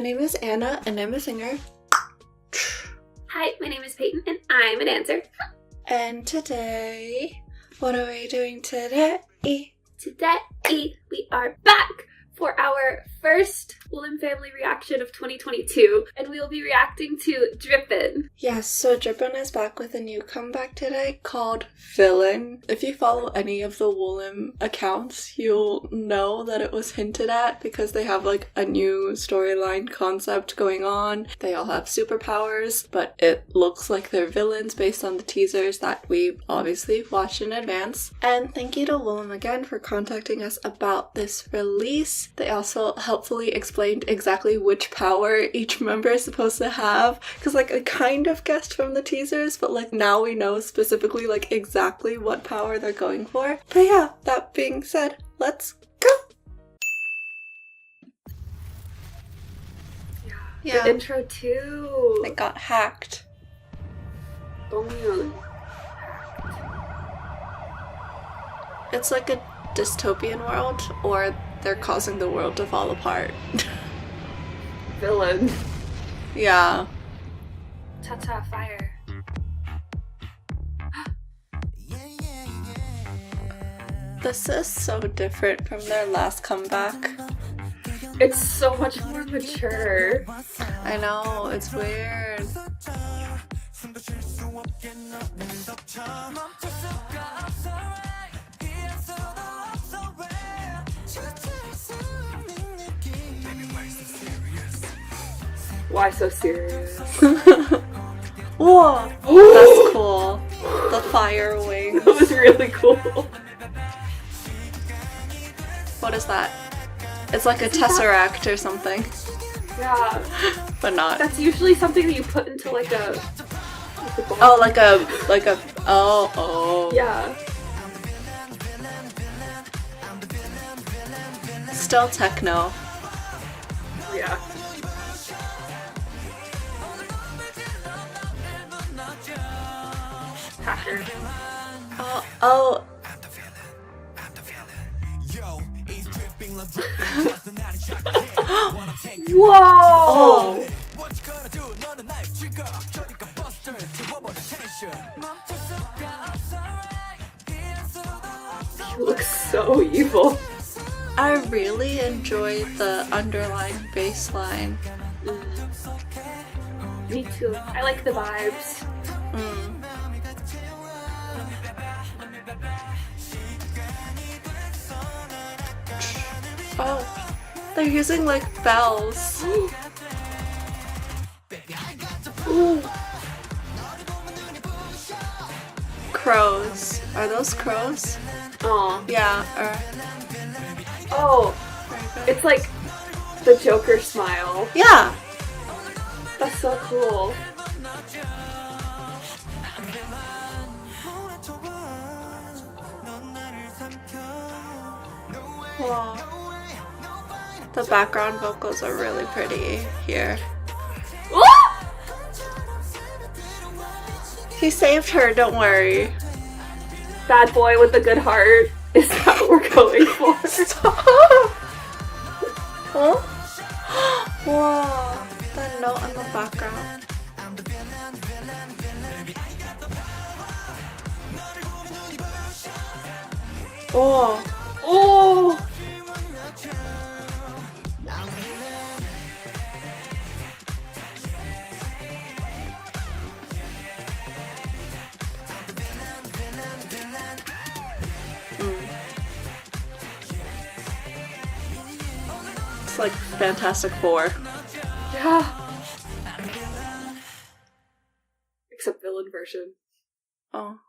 name is Anna, and I'm a singer. Hi, my name is Peyton, and I'm a dancer. And today, what are we doing today? Today, we are back for our first Woollim Family reaction of 2022, and we will be reacting to Drippin'. Yes, so Drippin' is back with a new comeback today called Villain. If you follow any of the Woollim accounts, you'll know that it was hinted at because they have like a new storyline concept going on. They all have superpowers, but it looks like they're villains based on the teasers that we obviously watched in advance. And thank you to Woollim again for contacting us about this release. They also helpfully explained exactly which power each member is supposed to have, because like I kind of guessed from the teasers, but like now we know specifically like exactly what power they're going for. But yeah, that being said, let's go! Yeah. The intro too. They got hacked. It's like a dystopian world, or they're causing the world to fall apart. Villain. Yeah. Ta-ta, fire. This is so different from their last comeback. It's so much more mature. I know, it's weird. Why so serious? Whoa! That's cool. The fire wings. That was really cool. What is that? It's like a tesseract or something. Yeah. But not. That's usually something that you put into like a... Oh, like a, oh. Yeah. Still techno. Yeah. Hacker. Oh. Whoa! He looks so evil. I really enjoy the underlying bass line. Me too. I like the vibes. Oh, they're using like bells. Ooh. Crows. Are those crows? Oh. Yeah, Oh. It's like the Joker smile. yeah. That's so cool. Wow. The background vocals are really pretty here. He saved her, don't worry. Bad boy with a good heart. Is that what we're going for? Stop! Huh? Wow. The note in the background. Oh. Oh! It's like Fantastic Four. Yeah. Except villain version. Oh.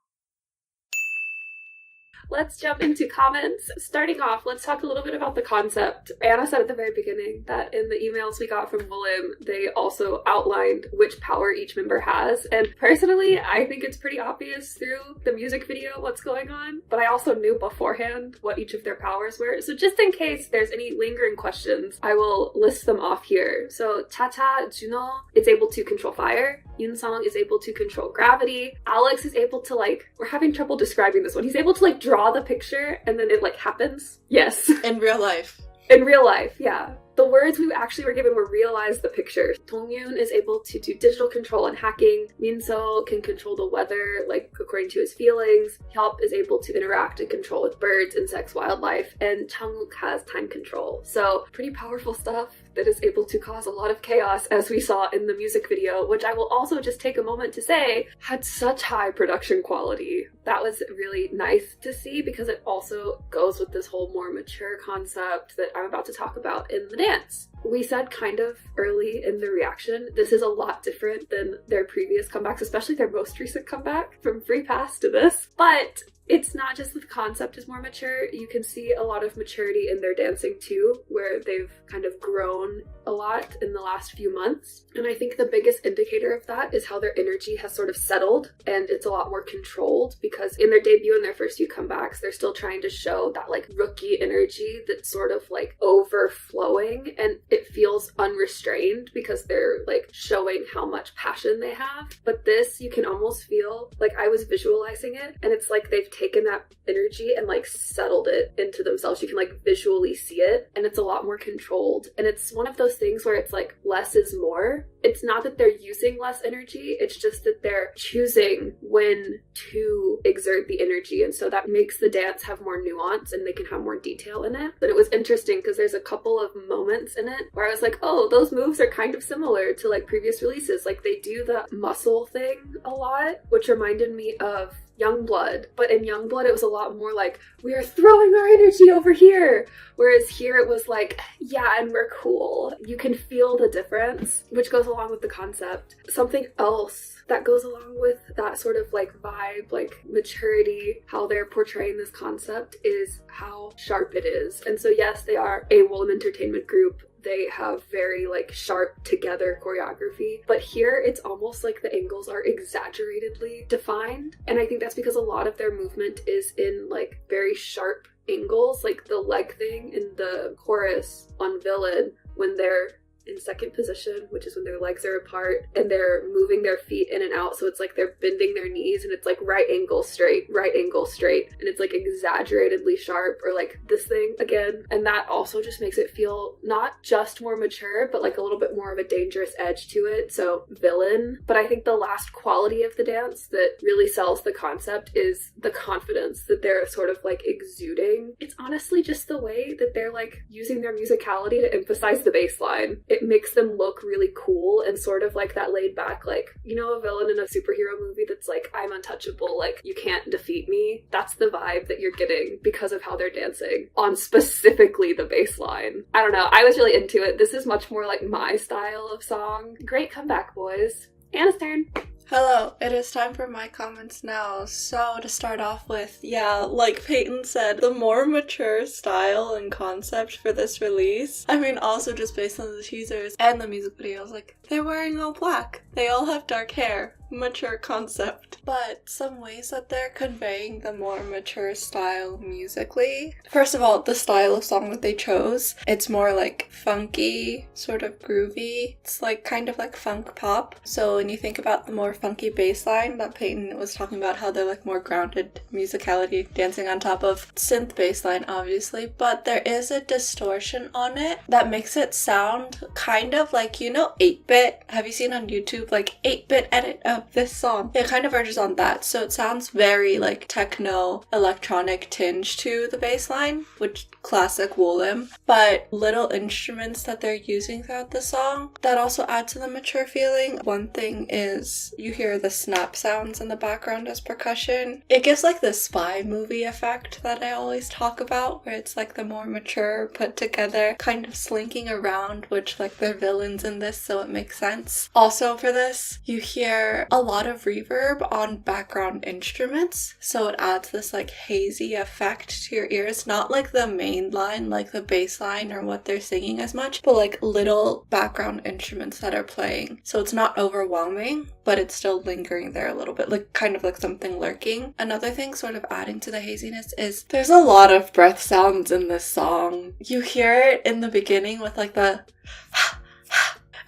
Let's jump into comments. Starting off, let's talk a little bit about the concept. Anna said at the very beginning that in the emails we got from Woollim, they also outlined which power each member has. And personally, I think it's pretty obvious through the music video what's going on. But I also knew beforehand what each of their powers were. So just in case there's any lingering questions, I will list them off here. So Tata Juno is able to control fire. Yunsong is able to control gravity. Alex is able to we're having trouble describing this one. He's able to draw the picture and then it happens. Yes. In real life. In real life, yeah. The words we actually were given were realize the picture. Donghyun is able to do digital control and hacking. Minso can control the weather, like according to his feelings. Hyop is able to interact and control with birds, insects, wildlife. And Changwook has time control. So pretty powerful stuff that is able to cause a lot of chaos, as we saw in the music video, which I will also just take a moment to say had such high production quality. That was really nice to see because it also goes with this whole more mature concept that I'm about to talk about in the dance. We said kind of early in the reaction, this is a lot different than their previous comebacks, especially their most recent comeback from Free Pass to this. But it's not just that the concept is more mature, you can see a lot of maturity in their dancing too, where they've kind of grown a lot in the last few months. And I think the biggest indicator of that is how their energy has sort of settled and it's a lot more controlled, because in their debut and their first few comebacks, they're still trying to show that like rookie energy that's sort of like overflowing, and it feels unrestrained because they're like showing how much passion they have. But this, you can almost feel like I was visualizing it, and it's like they've taken that energy and like settled it into themselves. You can like visually see it, and it's a lot more controlled. And it's one of those things where it's like less is more. It's not that they're using less energy, it's just that they're choosing when to exert the energy, and so that makes the dance have more nuance and they can have more detail in it. But it was interesting because there's a couple of moments in it where I was like, oh, those moves are kind of similar to like previous releases. Like they do the muscle thing a lot, which reminded me of Youngblood, but in Youngblood it was a lot more like, we are throwing our energy over here, whereas here it was like, yeah, and we're cool. You can feel the difference, which goes along with the concept. Something else that goes along with that sort of like vibe, like maturity, how they're portraying this concept, is how sharp it is. And so yes, they are a Woollim Entertainment group. They have very like sharp together choreography, but here it's almost like the angles are exaggeratedly defined, and I think that's because a lot of their movement is in like very sharp angles, like the leg thing in the chorus on Villain when they're in second position, which is when their legs are apart and they're moving their feet in and out, so it's like they're bending their knees and it's like right angle straight, and it's like exaggeratedly sharp, or like this thing again, and that also just makes it feel not just more mature but like a little bit more of a dangerous edge to it. So Villain. But I think the last quality of the dance that really sells the concept is the confidence that they're sort of like exuding. It's honestly just the way that they're like using their musicality to emphasize the bass line. It makes them look really cool and sort of like that laid back, like, you know, a villain in a superhero movie that's like, I'm untouchable, like, you can't defeat me. That's the vibe that you're getting because of how they're dancing on specifically the bass line. I don't know, I was really into it. This is much more like my style of song. Great comeback, boys. Anna's turn. Hello, it is time for my comments now. So to start off with, yeah, like Peyton said, the more mature style and concept for this release. I mean, also just based on the teasers and the music videos, like, they're wearing all black. They all have dark hair. Mature concept. But some ways that they're conveying the more mature style musically. First of all, the style of song that they chose, it's more like funky, sort of groovy. It's like kind of like funk pop. So when you think about the more funky bass line that Peyton was talking about, how they're like more grounded musicality, dancing on top of synth bass line, obviously, but there is a distortion on it that makes it sound kind of like, you know, 8-bit. Have you seen on YouTube like 8-bit edit of this song? It kind of verges on that, so it sounds very like techno electronic tinge to the bass line, which classic Woollim, but little instruments that they're using throughout the song that also add to the mature feeling. One thing is you hear the snap sounds in the background as percussion. It gives like the spy movie effect that I always talk about, where it's like the more mature, put together, kind of slinking around, which like they're villains in this, so it makes sense. Also for this, you hear a lot of reverb on background instruments, so it adds this like hazy effect to your ears, not like the main line, like the bass line or what they're singing as much, but like little background instruments that are playing. So it's not overwhelming, but it's still lingering there a little bit, like kind of like something lurking. Another thing sort of adding to the haziness is there's a lot of breath sounds in this song. You hear it in the beginning with like the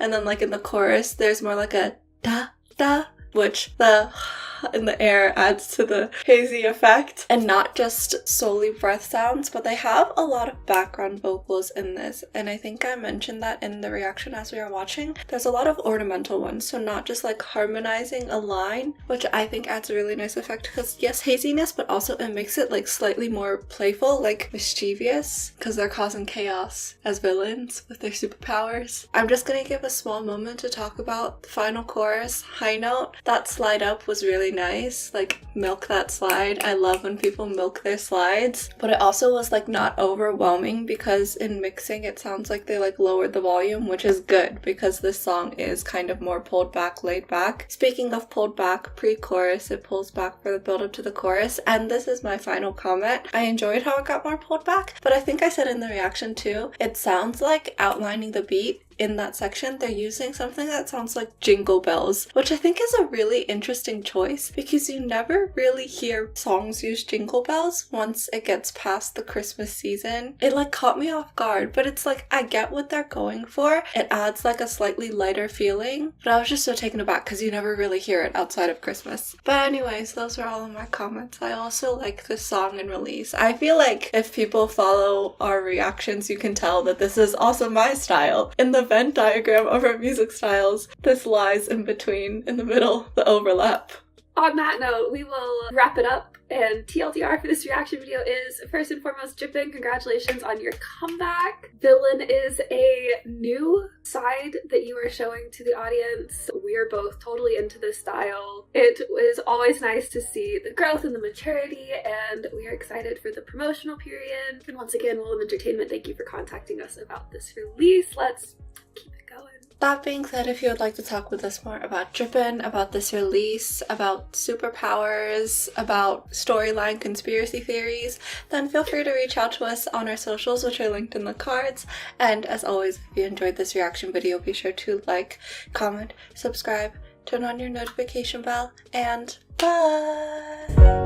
and then like in the chorus there's more like a da da, which the in the air adds to the hazy effect. And not just solely breath sounds, but they have a lot of background vocals in this. And I think I mentioned that in the reaction as we were watching. There's a lot of ornamental ones, so not just like harmonizing a line, which I think adds a really nice effect because yes, haziness, but also it makes it like slightly more playful, like mischievous, because they're causing chaos as villains with their superpowers. I'm just gonna give a small moment to talk about the final chorus, High Note. That slide up was really nice, like milk that slide. I love when people milk their slides, but it also was like not overwhelming because in mixing it sounds like they like lowered the volume, which is good because this song is kind of more pulled back, laid back. Speaking of pulled back, pre-chorus, it pulls back for the build up to the chorus, and this is my final comment. I enjoyed how it got more pulled back, but I think I said in the reaction too, it sounds like outlining the beat in that section, they're using something that sounds like jingle bells, which I think is a really interesting choice because you never really hear songs use jingle bells once it gets past the Christmas season. It like caught me off guard, but it's like I get what they're going for. It adds like a slightly lighter feeling, but I was just so taken aback because you never really hear it outside of Christmas. But anyways, those are all of my comments. I also like this song and release. I feel like if people follow our reactions, you can tell that this is also my style. In the Venn diagram of our music styles, this lies in between, in the middle, the overlap. On that note, we will wrap it up. And TLDR for this reaction video is, first and foremost, Drippin', congratulations on your comeback. Villain is a new side that you are showing to the audience. We're both totally into this style. It is always nice to see the growth and the maturity, and we are excited for the promotional period. And once again, Woollim Entertainment, thank you for contacting us about this release. Let's keep it going. That being said, if you would like to talk with us more about Drippin', about this release, about superpowers, about storyline conspiracy theories, then feel free to reach out to us on our socials, which are linked in the cards. And as always, if you enjoyed this reaction video, be sure to like, comment, subscribe, turn on your notification bell, and bye!